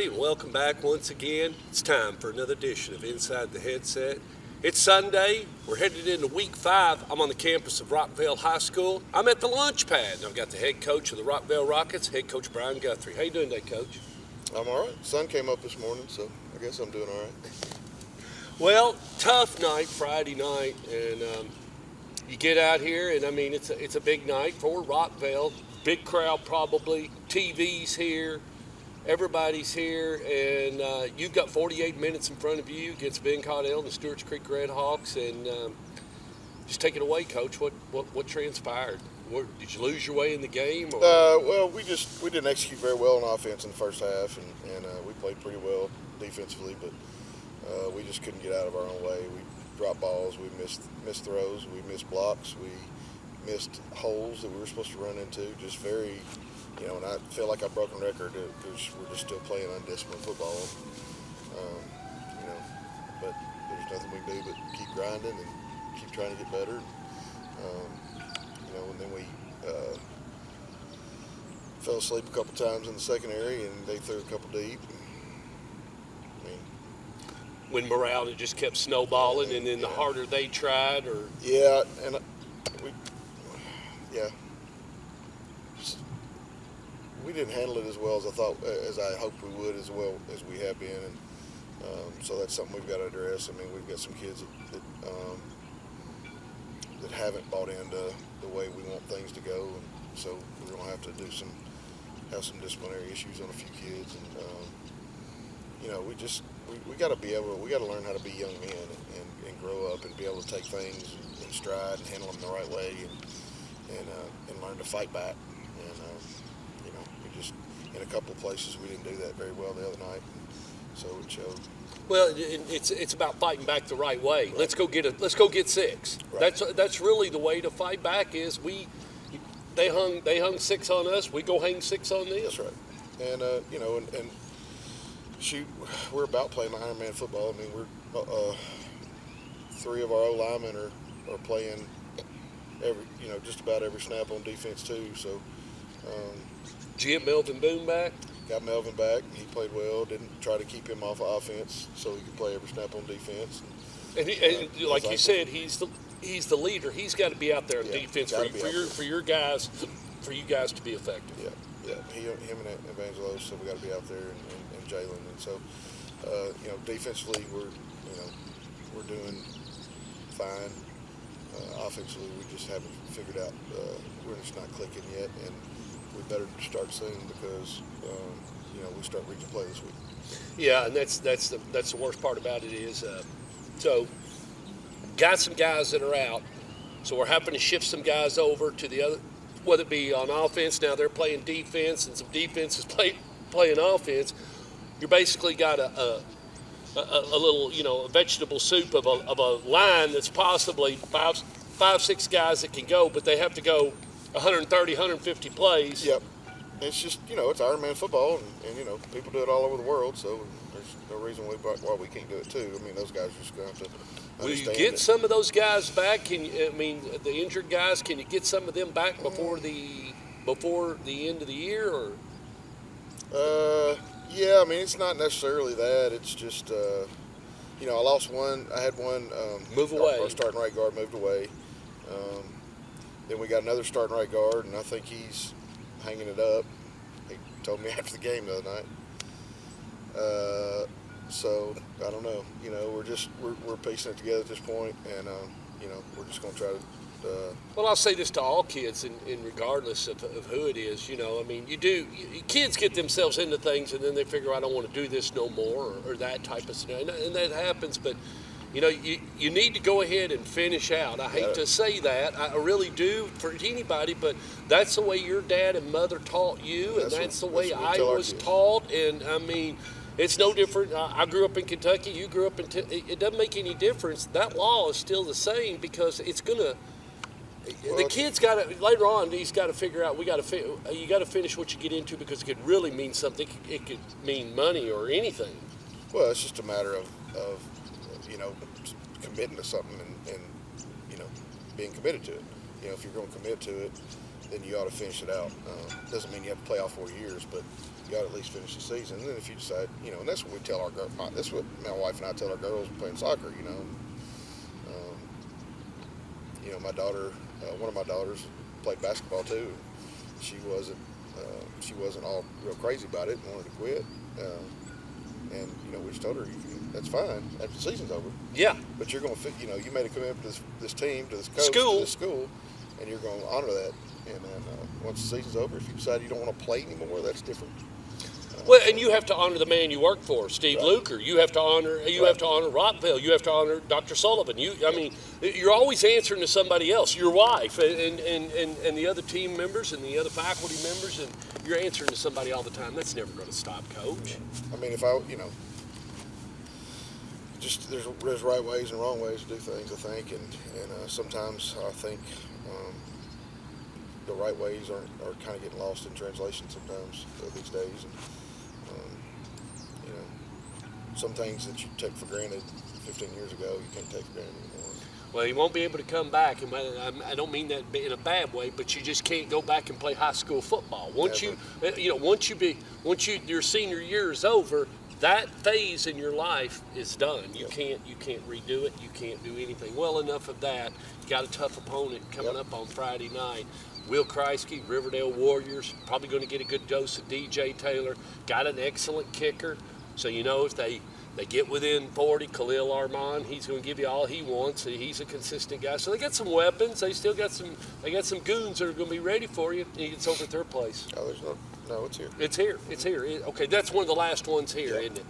everybody. Welcome back once again. It's time for another edition of Inside the Headset. It's Sunday. We're headed into week 5. I'm on the campus of Rockvale High School. I'm at the lunch pad, and I've got the head coach of the Rockvale Rockets, head coach Brian Guthrie. How you doing today, Coach? I'm all right. Sun came up this morning, so I guess I'm doing all right. Well, tough night, Friday night, and you get out here, and I mean, it's a big night for Rockvale. Big crowd probably. TV's here. Everybody's here, and you've got 48 minutes in front of you against Ben Caudell and the Stewart's Creek Red Hawks, and just take it away, Coach. What transpired? Did you lose your way in the game? Or? Well, we didn't execute very well on offense in the first half, and we played pretty well defensively, but we just couldn't get out of our own way. We dropped balls, we missed throws, we missed blocks, we missed holes that we were supposed to run into. Just very. And I feel like I've broken record. We're just still playing undisciplined football. But there's nothing we can do but keep grinding and keep trying to get better. And then we fell asleep a couple times in the secondary, and they threw a couple deep. When morale just kept snowballing, and then the harder they tried, or we didn't handle it as well as I hoped we would, as well as we have been, and so that's something we've got to address. I mean, we've got some kids that haven't bought into the way we want things to go, and so we're going to have to have some disciplinary issues on a few kids, and we got to learn how to be young men and grow up and be able to take things in stride and handle them the right way, and learn to fight back. In a couple of places we didn't do that very well the other night, so it showed. Well, it's about fighting back the right way. Right. Let's go get 6. Right. That's really the way to fight back. Is they hung 6 on us. We go hang 6 on them. That's right. And and shoot, we're about playing Ironman football. I mean, we're 3 of our O linemen are playing just about every snap on defense too. So. Did you get Melvin Boone back? Got Melvin back. He played well. Didn't try to keep him off of offense so he could play every snap on defense. And like you said, he's the leader. He's got to be out there on defense for you guys to be effective. Yeah. Him and Evangelos, so we got to be out there, and Jalen. And so, defensively we're doing fine. Offensively, we just haven't figured out. We're just not clicking yet, and we better start soon because we start reaching play this week. Yeah, and that's the worst part about it is so got some guys that are out, so we're having to shift some guys over to the other, whether it be on offense. Now they're playing defense, and some defense is playing offense. You basically got a little a vegetable soup of a line that's possibly five, 6 guys that can go, but they have to go 130, 150 plays. Yep. It's just, it's Ironman football, and people do it all over the world, so there's no reason why we can't do it too. I mean, those guys are just going to have to understand. Will you get some of those guys back? The injured guys, can you get some of them back before the end of the year? Or? Yeah, it's not necessarily that. It's just, I lost one. I had one. Move away. Our starting right guard moved away. Then we got another starting right guard, and I think he's hanging it up. He told me after the game the other night. So I don't know. We're piecing it together at this point, and we're just going to try to. Well, I'll say this to all kids, and regardless of who it is, kids get themselves into things, and then they figure, I don't want to do this no more, or that type of scenario, and that happens, but. You need to go ahead and finish out. I hate to say that. I really do for anybody, but that's the way your dad and mother taught you, and that's the way I was taught. And, it's no different. I grew up in Kentucky. You grew up in it doesn't make any difference. That law is still the same because it's going to the kid's got to, later on, he's got to figure out, you got to finish what you get into because it could really mean something. It could mean money or anything. Well, it's just a matter of committing to something and being committed to it. If you're going to commit to it, then you ought to finish it out. Doesn't mean you have to play all 4 years, but you ought to at least finish the season. And then if you decide, and that's what we tell our girls. That's what my wife and I tell our girls playing soccer. My daughter, one of my daughters, played basketball too. She wasn't all real crazy about it and wanted to quit. And we just told her, that's fine after the season's over. Yeah. But you're going to fit. You made a commitment to this team, to this coach, School. to this school, and you're going to honor that. And then once the season's over, if you decide you don't want to play anymore, that's different. Well, and you have to honor the man you work for, Steve Right. Luker. You have to honor. You have to honor Rockville. You have to honor Dr. Sullivan. You're always answering to somebody else, your wife, and the other team members and the other faculty members, and you're answering to somebody all the time. That's never going to stop, Coach. I mean, if just there's right ways and wrong ways to do things, I think, and sometimes I think the right ways are kind of getting lost in translation sometimes these days. And some things that you take for granted 15 years ago, you can't take for granted anymore. Well, he won't be able to come back, and I don't mean that in a bad way, but you just can't go back and play high school football. Once your senior year is over, that phase in your life is done. You can't redo it. You can't do anything. Well, enough of that. You got a tough opponent coming up on Friday night. Will Kreisky, Riverdale Warriors, probably going to get a good dose of DJ Taylor. Got an excellent kicker. So, if they get within 40, Khalil Armand, he's going to give you all he wants. He's a consistent guy. So they got some weapons. They still got some goons that are going to be ready for you. He gets over third place. Oh, there's no, it's here. It's here. Okay, that's one of the last ones here, isn't it?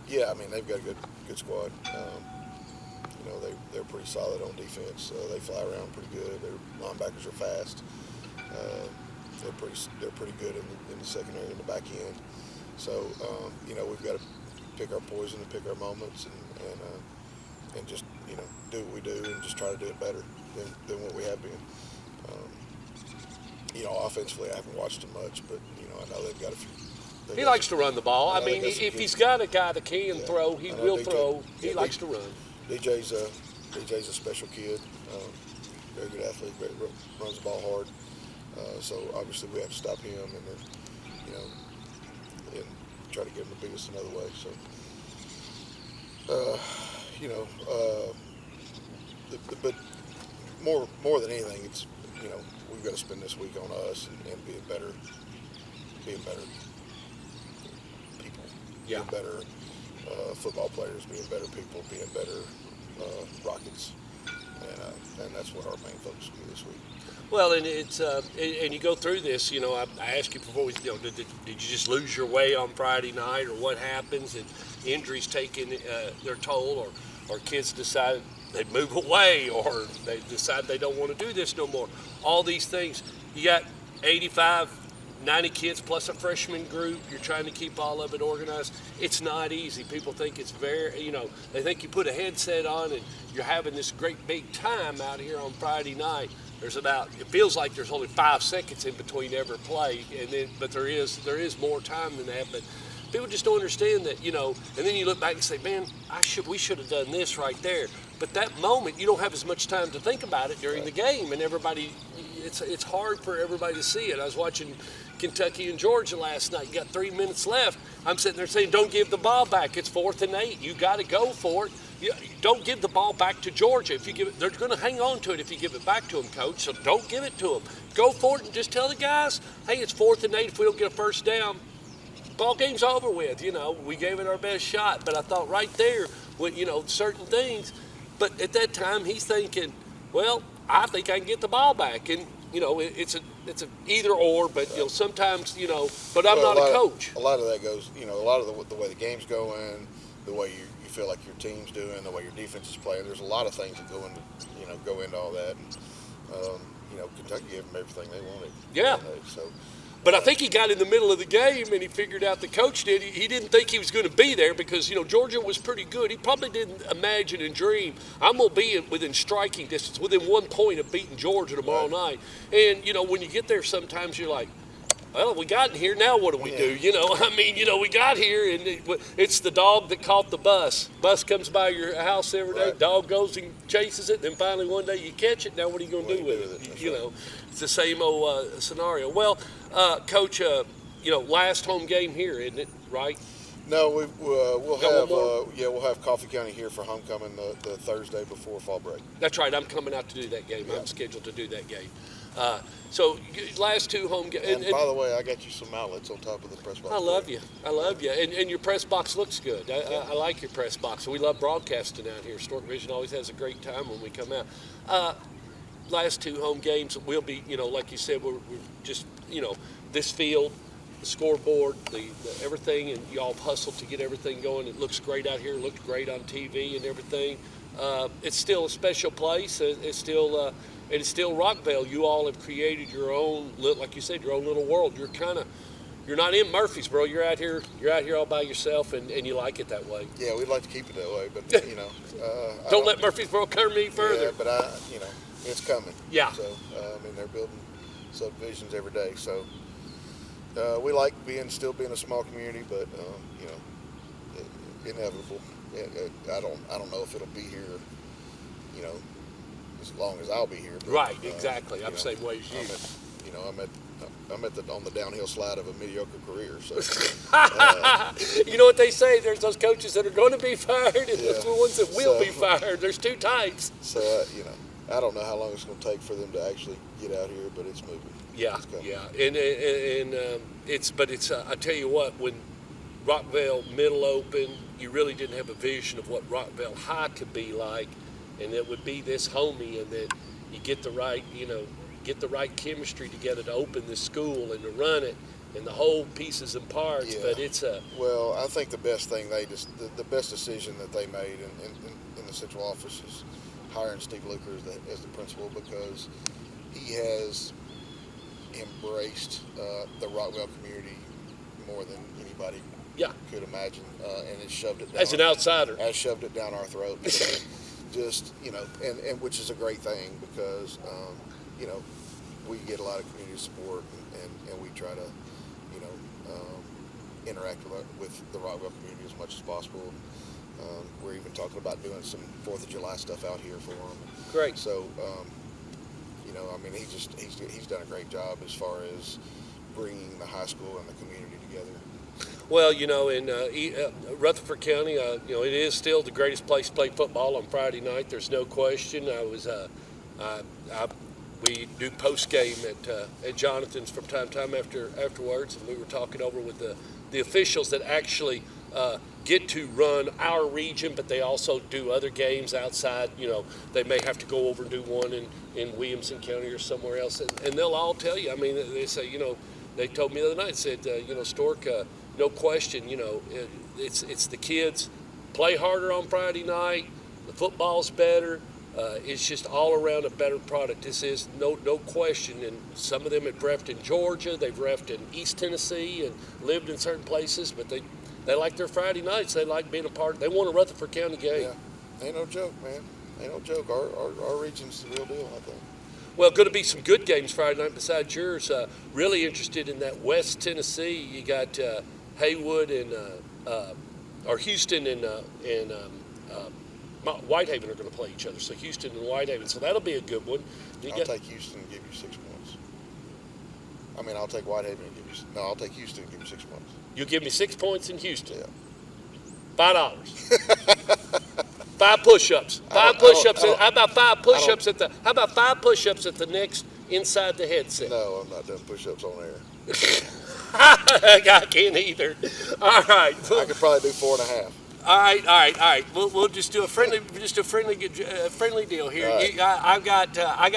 Yeah. I mean, they've got a good squad. They're pretty solid on defense. They fly around pretty good. Their linebackers are fast. They're pretty good in the secondary and the back end. So we've got to pick our poison and pick our moments and just do what we do and just try to do it better than what we have been. Offensively, I haven't watched them much, but I know they've got a few. He likes to run the ball. I mean, if he's got a guy that can throw, he will throw. He likes to run. DJ's a special kid, very good athlete, runs the ball hard. So obviously we have to stop him and then and try to get him to beat us another way. So but more than anything, it's we've got to spend this week on us and being better people, being better football players, being better people, being better Rockets, and that's what our main focus will be this week. Well, and it's and you go through this. I asked you before. Did you just lose your way on Friday night, or what happens? And injuries taking their toll, or kids decide they move away, or they decide they don't want to do this no more. All these things. You got 85, 90 kids plus a freshman group. You're trying to keep all of it organized. It's not easy. People think it's very, they think you put a headset on and you're having this great big time out here on Friday night. It feels like there's only 5 seconds in between every play, but there is more time than that. But people just don't understand that, and then you look back and say, man, we should have done this right there. But that moment, you don't have as much time to think about it during the game, and it's hard for everybody to see it. I was watching Kentucky and Georgia last night. You got 3 minutes left. I'm sitting there saying, don't give the ball back. It's 4th and 8. You got to go for it. Don't give the ball back to Georgia. If you give it, they're going to hang on to it if you give it back to them, Coach. So don't give it to them. Go for it and just tell the guys, hey, it's 4th and 8. If we don't get a first down, ball game's over with. We gave it our best shot. But I thought right there, with certain things. But at that time, he's thinking, well, I think I can get the ball back, and it's a either or. But sometimes but I'm not a coach. A lot of that goes, a lot of the way the game's going, the way you feel like your team's doing, the way your defense is playing. There's a lot of things that go into all that. And, Kentucky gave them everything they wanted. Yeah. But I think he got in the middle of the game and he figured out the coach did. He didn't think he was going to be there because, Georgia was pretty good. He probably didn't imagine and dream, I'm going to be within striking distance, within 1 point of beating Georgia tomorrow night. And, when you get there, sometimes you're like, well, we got in here. Now what do we do? We got here, and it's the dog that caught the bus. Bus comes by your house every day. Right. Dog goes and chases it. Then finally one day you catch it. Now what are you going to do with it? It's the same old scenario. Well, Coach, last home game here, isn't it? Right? No, we'll have one more? we'll have Coffee County here for homecoming the Thursday before fall break. That's right. I'm coming out to do that game. Yeah. I'm scheduled to do that game. So last two home games. And by the way, I got you some outlets on top of the press box. I love you. I love you. And your press box looks good. I like your press box. We love broadcasting out here. Stork Vision always has a great time when we come out. Last two home games will be, like you said, we're just, this field, the scoreboard, the everything, and y'all hustled to get everything going. It looks great out here. It looked great on TV and everything. It's still a special place. It's still Rockville. You all have created your own, like you said, your own little world. You're not in Murfreesboro. You're out here all by yourself, and you like it that way. Yeah, we'd like to keep it that way, but don't let Murfreesboro come any further. Yeah, but it's coming. Yeah. So they're building subdivisions every day. So we like still being a small community, but inevitable. I don't know if it'll be here, as long as I'll be here. But, right. Exactly. I'm the same way as you. I'm on the downhill slide of a mediocre career. So, you know what they say? There's those coaches that are going to be fired, and there's the ones that will be fired. There's two types. So I don't know how long it's going to take for them to actually get out here, but it's moving. Yeah, and it's. I tell you what, when Rockville Middle opened, you really didn't have a vision of what Rockville High could be like, and it would be this homey, and that you get the right, chemistry together to open this school and to run it, and the whole pieces and parts. Yeah. But it's a. Well, I think the best thing the best decision that they made in the central office is hiring Steve Luker as the principal, because he has embraced the Rockville community more than anybody could imagine, and has shoved it down. As an outsider. Has shoved it down our throat. Just, and which is a great thing, because, we get a lot of community support, and we try to, interact with the Rockville community as much as possible. We're even talking about doing some 4th of July stuff out here for them. Great. So, he's done a great job as far as bringing the high school and the community together. Well, in Rutherford County, it is still the greatest place to play football on Friday night. There's no question. We do post game at Jonathan's from time to time afterwards, and we were talking over with the officials that actually get to run our region, but they also do other games outside. They may have to go over and do one in Williamson County or somewhere else, and they'll all tell you. I mean, they say, they told me the other night, said, Stork, no question, it's the kids play harder on Friday night. The football's better. It's just all around a better product. This is no question. And some of them have reffed in Georgia. They've reffed in East Tennessee and lived in certain places. But they like their Friday nights. They like being a part. They want a Rutherford County game. Yeah, ain't no joke, man. Ain't no joke. Our region's the real deal, I think. Well, going to be some good games Friday night besides yours. Really interested in that West Tennessee. You got Haywood and or Houston and Whitehaven are going to play each other. So Houston and Whitehaven. So that'll be a good one. I'll take Houston and give you 6 points. I mean, I'll take Whitehaven and give you. No, I'll take Houston and give you 6 points. You'll give me 6 points in Houston. Yeah. $5. 5 push-ups. 5 push-ups. How about 5 push-ups at the? How about 5 push-ups at the next inside the headset? No, I'm not doing push-ups on air. I can't either. All right. I could probably do 4.5. All right. We'll just do a friendly deal here. Right. I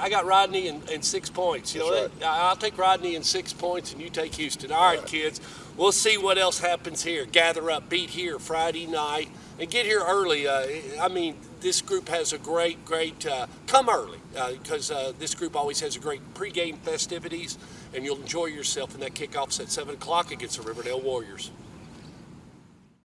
got Rodney and 6 points. You know That's that? I'll take Rodney and 6 points, and you take Houston. All right, kids. We'll see what else happens here. Gather up, beat here Friday night, and get here early. This group has a great. Come early because this group always has a great pregame festivities, and you'll enjoy yourself. And that kickoff's at 7 o'clock against the Riverdale Warriors.